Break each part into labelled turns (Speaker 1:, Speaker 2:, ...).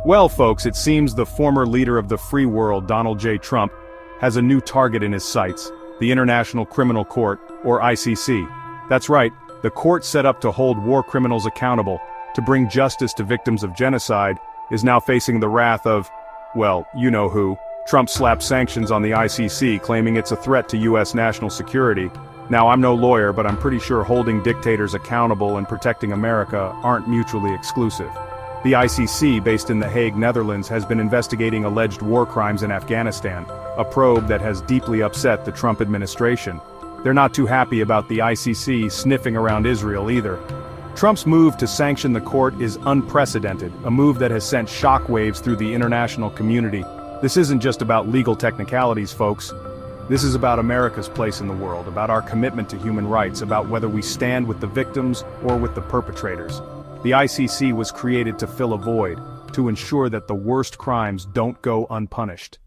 Speaker 1: Well, folks, it seems the former leader of the free world, Donald J. Trump, has a new target in his sights, the International Criminal Court, or ICC. That's right, the court set up to hold war criminals accountable, to bring justice to victims of genocide, is now facing the wrath of, well, you know who. Trump slapped sanctions on the ICC, claiming it's a threat to U.S. national security. Now, I'm no lawyer, but I'm pretty sure holding dictators accountable and protecting America aren't mutually exclusive. The ICC, based in The Hague, Netherlands, has been investigating alleged war crimes in Afghanistan, a probe that has deeply upset the Trump administration. They're not too happy about the ICC sniffing around Israel either. Trump's move to sanction the court is unprecedented, a move that has sent shockwaves through the international community. This isn't just about legal technicalities, folks. This is about America's place in the world, about our commitment to human rights, about whether we stand with the victims or with the perpetrators. The ICC was created to fill a void, to ensure that the worst crimes don't go unpunished.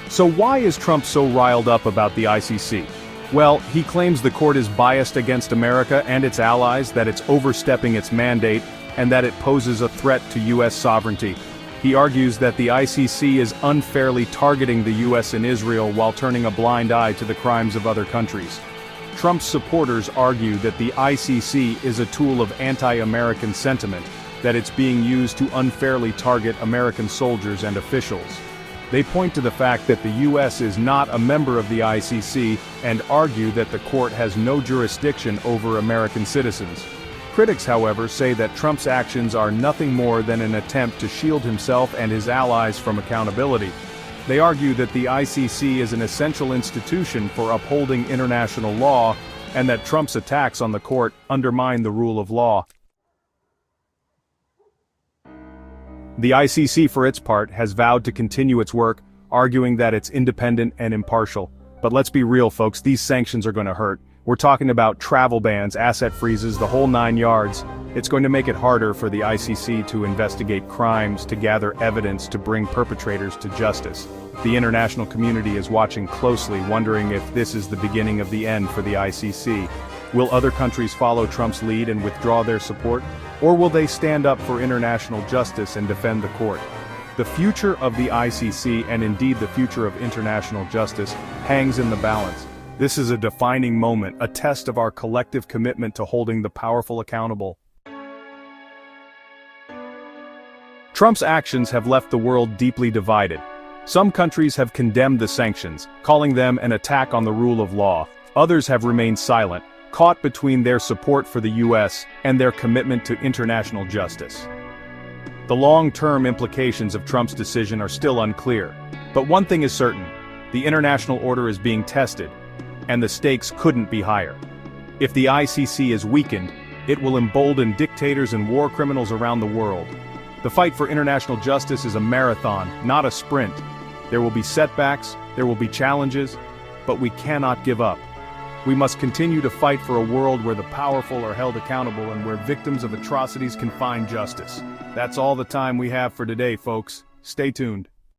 Speaker 1: So why is Trump so riled up about the ICC? Well, he claims the court is biased against America and its allies, that it's overstepping its mandate, and that it poses a threat to U.S. sovereignty. He argues that the ICC is unfairly targeting the U.S. and Israel while turning a blind eye to the crimes of other countries. Trump's supporters argue that the ICC is a tool of anti-American sentiment, that it's being used to unfairly target American soldiers and officials. They point to the fact that the U.S. is not a member of the ICC and argue that the court has no jurisdiction over American citizens. Critics, however, say that Trump's actions are nothing more than an attempt to shield himself and his allies from accountability. They argue that the ICC is an essential institution for upholding international law, and that Trump's attacks on the court undermine the rule of law. The ICC, for its part, has vowed to continue its work, arguing that it's independent and impartial. But let's be real, folks, these sanctions are going to hurt. We're talking about travel bans, asset freezes, the whole 9 yards. It's going to make it harder for the ICC to investigate crimes, to gather evidence, to bring perpetrators to justice. The international community is watching closely, wondering if this is the beginning of the end for the ICC. Will other countries follow Trump's lead and withdraw their support? Or will they stand up for international justice and defend the court? The future of the ICC, and indeed the future of international justice, hangs in the balance. This is a defining moment, a test of our collective commitment to holding the powerful accountable. Trump's actions have left the world deeply divided. Some countries have condemned the sanctions, calling them an attack on the rule of law. Others have remained silent, caught between their support for the U.S. and their commitment to international justice. The long-term implications of Trump's decision are still unclear. But one thing is certain: the international order is being tested, and the stakes couldn't be higher. If the ICC is weakened, it will embolden dictators and war criminals around the world. The fight for international justice is a marathon, not a sprint. There will be setbacks, there will be challenges, but we cannot give up. We must continue to fight for a world where the powerful are held accountable and where victims of atrocities can find justice. That's all the time we have for today, folks. Stay tuned.